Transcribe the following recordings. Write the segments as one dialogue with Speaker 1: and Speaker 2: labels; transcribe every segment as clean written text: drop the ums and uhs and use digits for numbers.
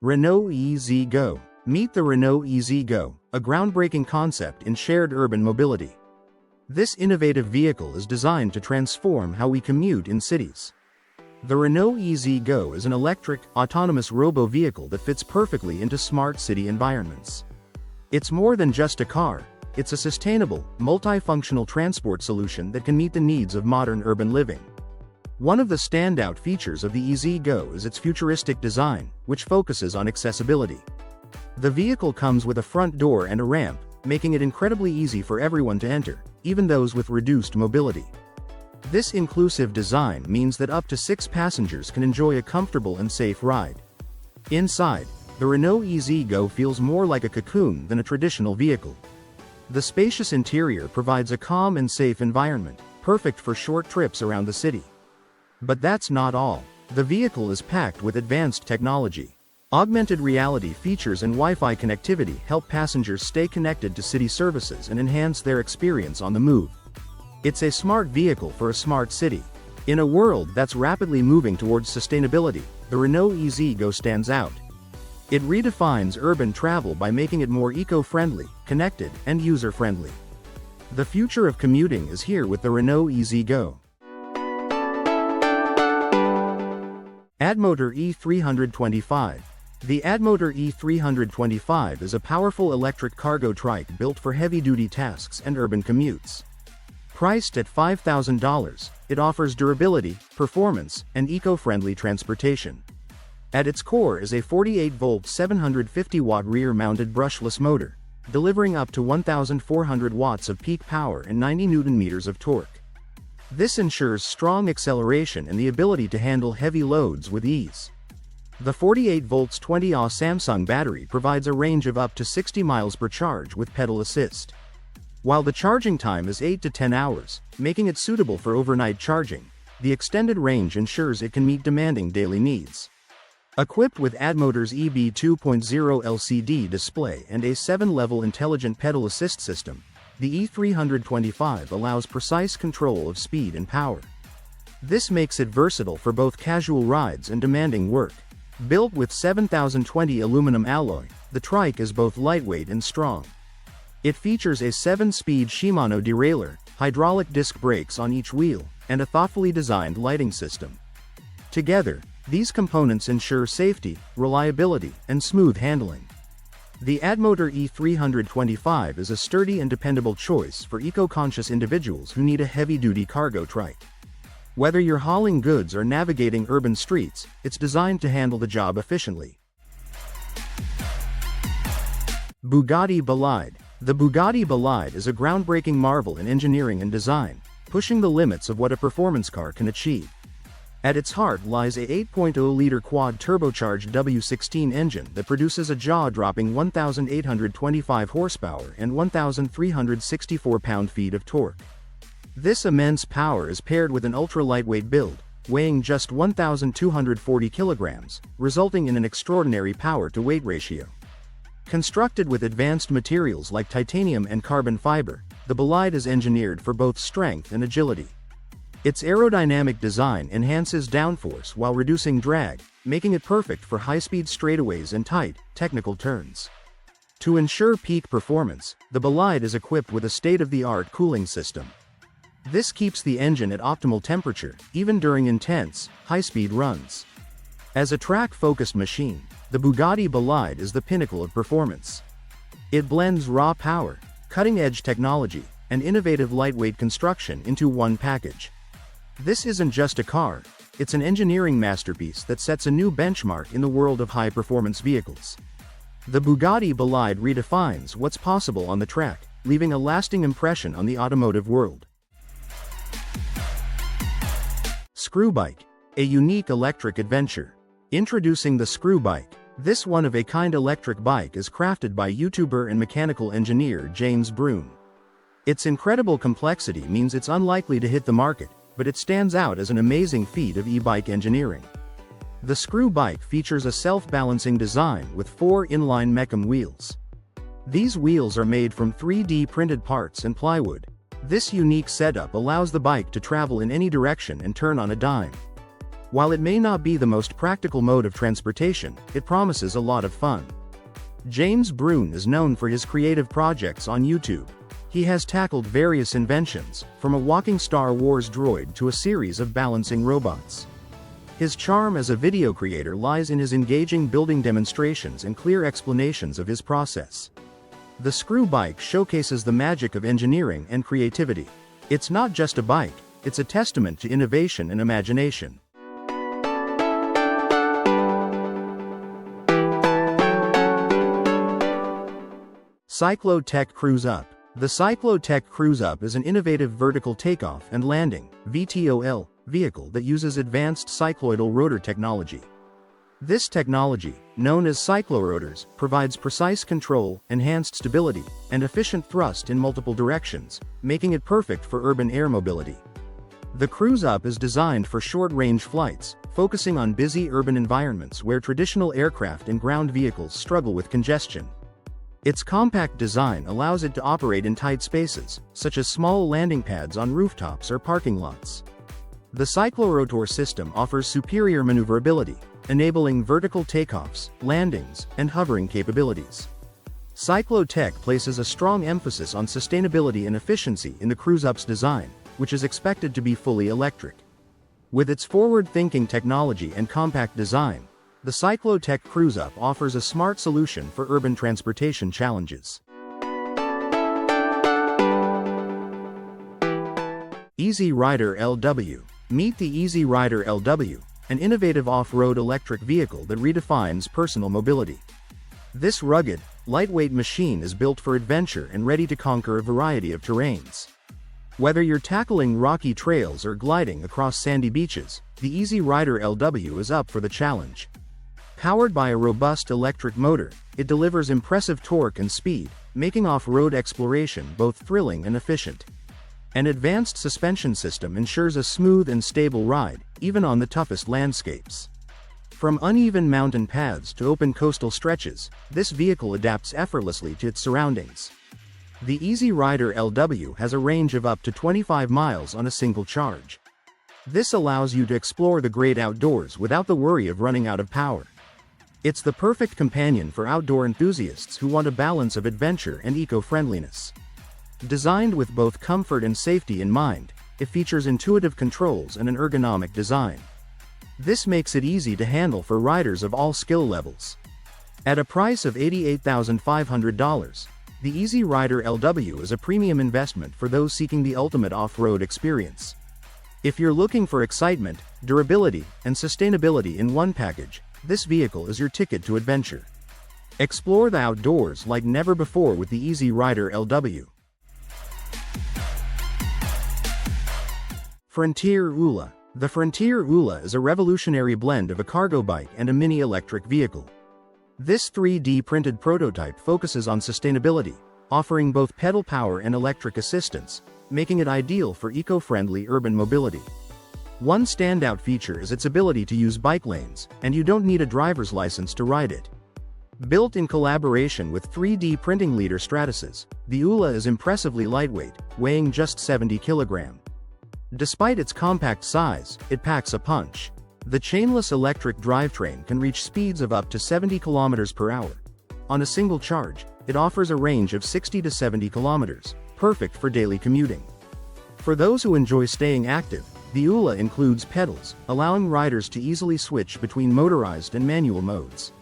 Speaker 1: Renault EZ-GO. Meet the Renault EZ-GO, a groundbreaking concept in shared urban mobility. This innovative vehicle is designed to transform how we commute in cities. The Renault EZ-GO is an electric, autonomous robo-vehicle that fits perfectly into smart city environments. It's more than just a car, it's a sustainable, multifunctional transport solution that can meet the needs of modern urban living. One of the standout features of the EZ-GO is its futuristic design, which focuses on accessibility. The vehicle comes with a front door and a ramp, making it incredibly easy for everyone to enter, even those with reduced mobility. This inclusive design means that up to 6 passengers can enjoy a comfortable and safe ride. Inside, the Renault EZ-GO feels more like a cocoon than a traditional vehicle. The spacious interior provides a calm and safe environment, perfect for short trips around the city. But that's not all. The vehicle is packed with advanced technology. Augmented reality features and Wi-Fi connectivity help passengers stay connected to city services and enhance their experience on the move. It's a smart vehicle for a smart city. In a world that's rapidly moving towards sustainability, the Renault EZ-GO stands out. It redefines urban travel by making it more eco-friendly, connected, and user-friendly. The future of commuting is here with the Renault EZ-GO. Addmotor E-325. The Addmotor E-325 is a powerful electric cargo trike built for heavy-duty tasks and urban commutes. Priced at $5,000, it offers durability, performance, and eco-friendly transportation. At its core is a 48-volt 750-watt rear-mounted brushless motor, delivering up to 1,400 watts of peak power and 90 Nm of torque. This ensures strong acceleration and the ability to handle heavy loads with ease. The 48-volt 20Ah Samsung battery provides a range of up to 60 miles per charge with pedal assist. While the charging time is 8 to 10 hours, making it suitable for overnight charging, the extended range ensures it can meet demanding daily needs. Equipped with Addmotor's EB 2.0 LCD display and a 7-level intelligent pedal assist system, the E325 allows precise control of speed and power. This makes it versatile for both casual rides and demanding work. Built with 7020 aluminum alloy, the trike is both lightweight and strong. It features a 7-speed Shimano derailleur, hydraulic disc brakes on each wheel, and a thoughtfully designed lighting system. Together, these components ensure safety, reliability, and smooth handling. The Addmotor E325 is a sturdy and dependable choice for eco-conscious individuals who need a heavy-duty cargo trike. Whether you're hauling goods or navigating urban streets, it's designed to handle the job efficiently. Bugatti Bolide. The Bugatti Bolide is a groundbreaking marvel in engineering and design, pushing the limits of what a performance car can achieve. At its heart lies a 8.0-liter quad turbocharged W16 engine that produces a jaw-dropping 1,825 horsepower and 1,364 pound-feet of torque. This immense power is paired with an ultra-lightweight build, weighing just 1,240 kilograms, resulting in an extraordinary power-to-weight ratio. Constructed with advanced materials like titanium and carbon fiber, the Bolide is engineered for both strength and agility. Its aerodynamic design enhances downforce while reducing drag, making it perfect for high-speed straightaways and tight, technical turns. To ensure peak performance, the Bolide is equipped with a state-of-the-art cooling system. This keeps the engine at optimal temperature, even during intense, high-speed runs. As a track-focused machine, the Bugatti Bolide is the pinnacle of performance. It blends raw power, cutting-edge technology, and innovative lightweight construction into one package. This isn't just a car, it's an engineering masterpiece that sets a new benchmark in the world of high-performance vehicles. The Bugatti Bolide redefines what's possible on the track, leaving a lasting impression on the automotive world. Screwbike, a unique electric adventure. Introducing the Screwbike. This one-of-a-kind electric bike is crafted by YouTuber and mechanical engineer James Brune. Its incredible complexity means it's unlikely to hit the market, but it stands out as an amazing feat of e-bike engineering. The Screwbike features a self-balancing design with 4 inline Mecum wheels. These wheels are made from 3D printed parts and plywood. This unique setup allows the bike to travel in any direction and turn on a dime. While it may not be the most practical mode of transportation, it promises a lot of fun. James Brune is known for his creative projects on YouTube. He has tackled various inventions, from a walking Star Wars droid to a series of balancing robots. His charm as a video creator lies in his engaging building demonstrations and clear explanations of his process. The Screw Bike showcases the magic of engineering and creativity. It's not just a bike, it's a testament to innovation and imagination. CycloTech CruiseUp. The CycloTech CruiseUp is an innovative vertical takeoff and landing (VTOL) vehicle that uses advanced cycloidal rotor technology. This technology, known as cyclorotors, provides precise control, enhanced stability, and efficient thrust in multiple directions, making it perfect for urban air mobility. The CruiseUp is designed for short-range flights, focusing on busy urban environments where traditional aircraft and ground vehicles struggle with congestion. Its compact design allows it to operate in tight spaces, such as small landing pads on rooftops or parking lots. The cyclorotor system offers superior maneuverability, enabling vertical takeoffs, landings, and hovering capabilities. CycloTech places a strong emphasis on sustainability and efficiency in the CruiseUp's design, which is expected to be fully electric. With its forward-thinking technology and compact design, the CycloTech CruiseUp offers a smart solution for urban transportation challenges. EZ-Rider LW. Meet the EZ-Rider LW, an innovative off-road electric vehicle that redefines personal mobility. This rugged, lightweight machine is built for adventure and ready to conquer a variety of terrains. Whether you're tackling rocky trails or gliding across sandy beaches, the EZ-Rider LW is up for the challenge. Powered by a robust electric motor, it delivers impressive torque and speed, making off-road exploration both thrilling and efficient. An advanced suspension system ensures a smooth and stable ride, even on the toughest landscapes. From uneven mountain paths to open coastal stretches, this vehicle adapts effortlessly to its surroundings. The EZ-Rider LW has a range of up to 25 miles on a single charge. This allows you to explore the great outdoors without the worry of running out of power. It's the perfect companion for outdoor enthusiasts who want a balance of adventure and eco-friendliness. Designed with both comfort and safety in mind, it features intuitive controls and an ergonomic design. This makes it easy to handle for riders of all skill levels. At a price of $88,500, the EZ-Rider LW is a premium investment for those seeking the ultimate off-road experience. If you're looking for excitement, durability, and sustainability in one package, this vehicle is your ticket to adventure. Explore the outdoors like never before with the EZ-Rider LW. Frontier ULA. The Frontier ULA is a revolutionary blend of a cargo bike and a mini electric vehicle. This 3D printed prototype focuses on sustainability, offering both pedal power and electric assistance, making it ideal for eco-friendly urban mobility. One standout feature is its ability to use bike lanes, and you don't need a driver's license to ride it. Built in collaboration with 3D printing leader Stratasys, the ULA is impressively lightweight, weighing just 70 kilograms. Despite its compact size, it packs a punch. The chainless electric drivetrain can reach speeds of up to 70 kilometers per hour. On a single charge, it offers a range of 60 to 70 kilometers, perfect for daily commuting. For those who enjoy staying active, the ULA includes pedals, allowing riders to easily switch between motorized and manual modes.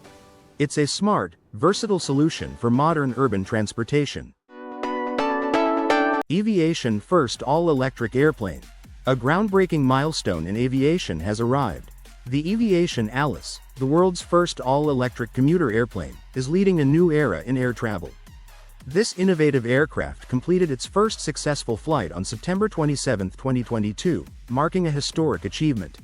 Speaker 1: It's a smart, versatile solution for modern urban transportation. Eviation first all-electric airplane. A groundbreaking milestone in aviation has arrived. The Eviation Alice, the world's first all-electric commuter airplane, is leading a new era in air travel. This innovative aircraft completed its first successful flight on September 27, 2022, marking a historic achievement.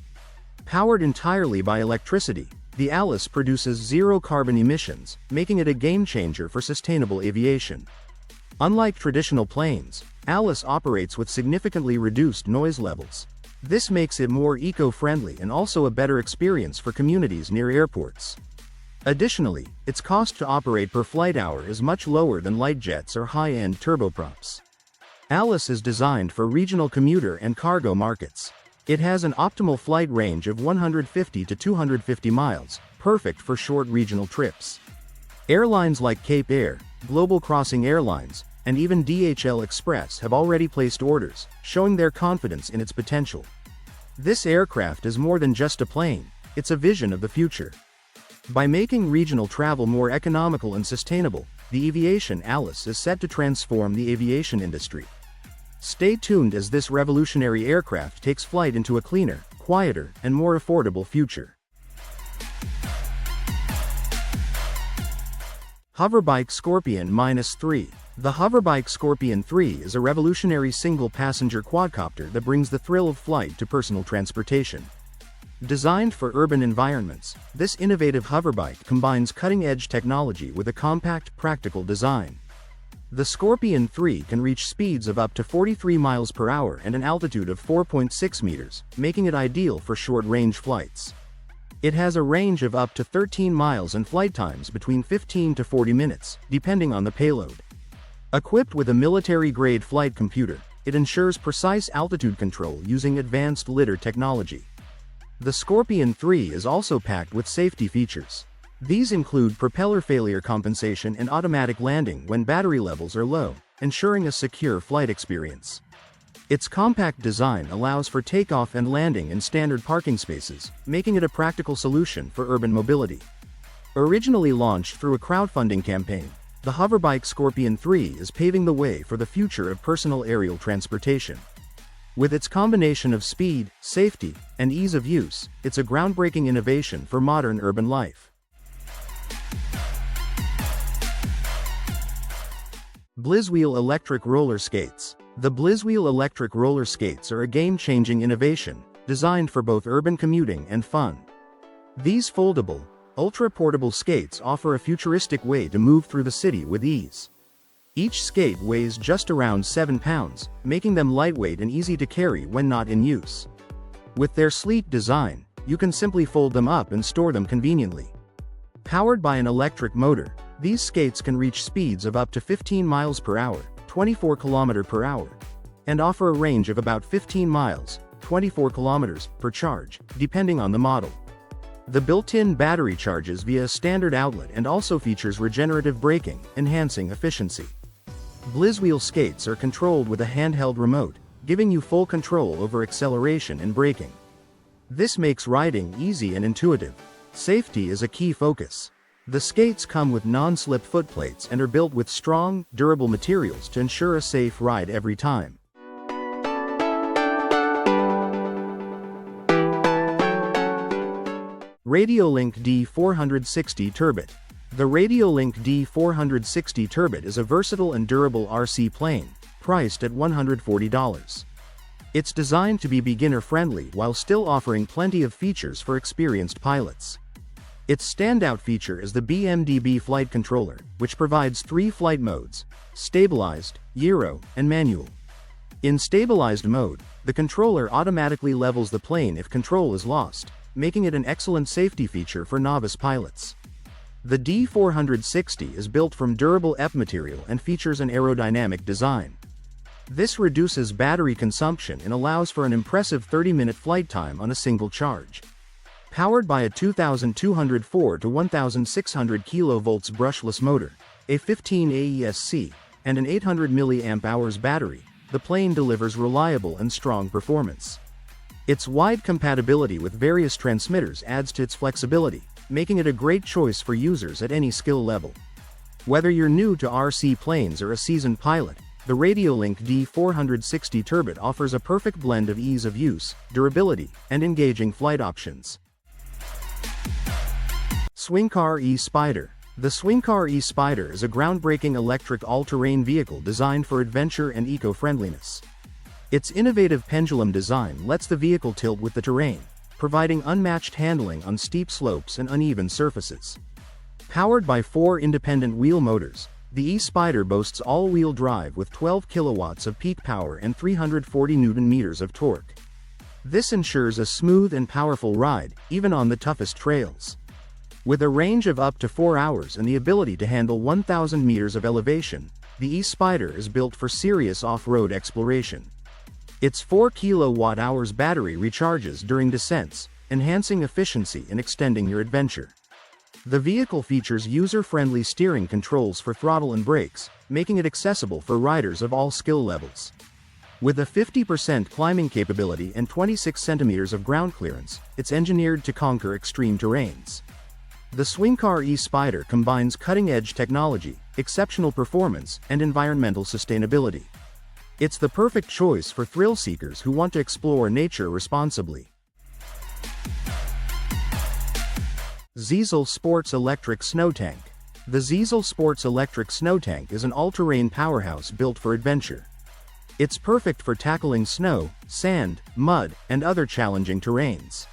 Speaker 1: Powered entirely by electricity, the Alice produces zero carbon emissions, making it a game-changer for sustainable aviation. Unlike traditional planes, Alice operates with significantly reduced noise levels. This makes it more eco-friendly and also a better experience for communities near airports. Additionally, its cost to operate per flight hour is much lower than light jets or high-end turboprops. Alice is designed for regional commuter and cargo markets. It has an optimal flight range of 150 to 250 miles, perfect for short regional trips. Airlines like Cape Air, Global Crossing Airlines, and even DHL Express have already placed orders, showing their confidence in its potential. This aircraft is more than just a plane, it's a vision of the future. By making regional travel more economical and sustainable, the Eviation Alice is set to transform the aviation industry. Stay tuned as this revolutionary aircraft takes flight into a cleaner, quieter, and more affordable future. Hoverbike Scorpion-3. The Hoverbike Scorpion-3 is a revolutionary single-passenger quadcopter that brings the thrill of flight to personal transportation. Designed for urban environments, this innovative hoverbike combines cutting-edge technology with a compact, practical design. The Scorpion-3 can reach speeds of up to 43 miles per hour and an altitude of 4.6 meters, making it ideal for short-range flights. It has a range of up to 13 miles and flight times between 15 to 40 minutes, depending on the payload. Equipped with a military-grade flight computer, it ensures precise altitude control using advanced lidar technology. The Scorpion-3 is also packed with safety features. These include propeller failure compensation and automatic landing when battery levels are low, ensuring a secure flight experience. Its compact design allows for takeoff and landing in standard parking spaces, making it a practical solution for urban mobility. Originally launched through a crowdfunding campaign, the Hoverbike Scorpion-3 is paving the way for the future of personal aerial transportation. With its combination of speed, safety, and ease of use, it's a groundbreaking innovation for modern urban life. Blizwheel electric roller skates. The Blizwheel electric roller skates are a game-changing innovation, designed for both urban commuting and fun. These foldable, ultra-portable skates offer a futuristic way to move through the city with ease. Each skate weighs just around 7 pounds, making them lightweight and easy to carry when not in use. With their sleek design, you can simply fold them up and store them conveniently. Powered by an electric motor, these skates can reach speeds of up to 15 miles per hour, 24 km per hour, and offer a range of about 15 miles, 24 km, per charge, depending on the model. The built-in battery charges via a standard outlet and also features regenerative braking, enhancing efficiency. Blizwheel skates are controlled with a handheld remote, giving you full control over acceleration and braking. This makes riding easy and intuitive. Safety is a key focus. The skates come with non-slip footplates and are built with strong, durable materials to ensure a safe ride every time. Radiolink D460 Turbot. The Radiolink D460 Turbot is a versatile and durable RC plane, priced at $140. It's designed to be beginner-friendly while still offering plenty of features for experienced pilots. Its standout feature is the BMDB flight controller, which provides 3 flight modes: stabilized, gyro, and manual. In stabilized mode, the controller automatically levels the plane if control is lost, making it an excellent safety feature for novice pilots. The D460 is built from durable EP material and features an aerodynamic design. This reduces battery consumption and allows for an impressive 30-minute flight time on a single charge. Powered by a 2,204 to 1,600 kV brushless motor, a 15 AESC, and an 800 mAh battery, the plane delivers reliable and strong performance. Its wide compatibility with various transmitters adds to its flexibility, making it a great choice for users at any skill level. Whether you're new to RC planes or a seasoned pilot, the Radiolink D460 Turbot offers a perfect blend of ease of use, durability, and engaging flight options. Swincar E-Spider. The Swincar E-Spider is a groundbreaking electric all-terrain vehicle designed for adventure and eco-friendliness. Its innovative pendulum design lets the vehicle tilt with the terrain, providing unmatched handling on steep slopes and uneven surfaces. Powered by 4 independent wheel motors, the E-Spider boasts all-wheel drive with 12 kilowatts of peak power and 340 Nm of torque. This ensures a smooth and powerful ride, even on the toughest trails. With a range of up to 4 hours and the ability to handle 1,000 meters of elevation, the E-Spider is built for serious off-road exploration. Its 4 kWh battery recharges during descents, enhancing efficiency and extending your adventure. The vehicle features user-friendly steering controls for throttle and brakes, making it accessible for riders of all skill levels. With a 50% climbing capability and 26 centimeters of ground clearance, it's engineered to conquer extreme terrains. The Swincar e-Spider combines cutting-edge technology, exceptional performance, and environmental sustainability. It's the perfect choice for thrill seekers who want to explore nature responsibly. Ziesel Sports Electric Snow Tank. The Ziesel Sports Electric Snow Tank is an all-terrain powerhouse built for adventure. It's perfect for tackling snow, sand, mud, and other challenging terrains.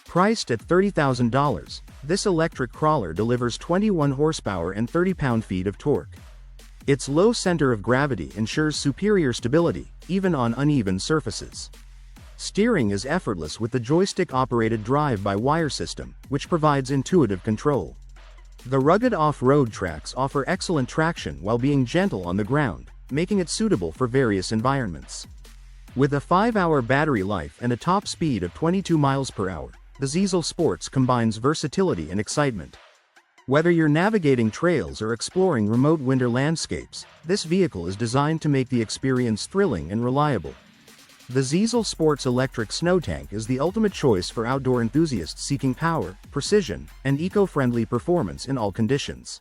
Speaker 1: Priced at $30,000, this electric crawler delivers 21 horsepower and 30 pound-feet of torque. Its low center of gravity ensures superior stability, even on uneven surfaces. Steering is effortless with the joystick-operated drive-by-wire system, which provides intuitive control. The rugged off-road tracks offer excellent traction while being gentle on the ground, making it suitable for various environments. With a 5-hour battery life and a top speed of 22 miles per hour, the Ziesel Sports combines versatility and excitement. Whether you're navigating trails or exploring remote winter landscapes, this vehicle is designed to make the experience thrilling and reliable. The Ziesel Sports Electric Snow Tank is the ultimate choice for outdoor enthusiasts seeking power, precision, and eco-friendly performance in all conditions.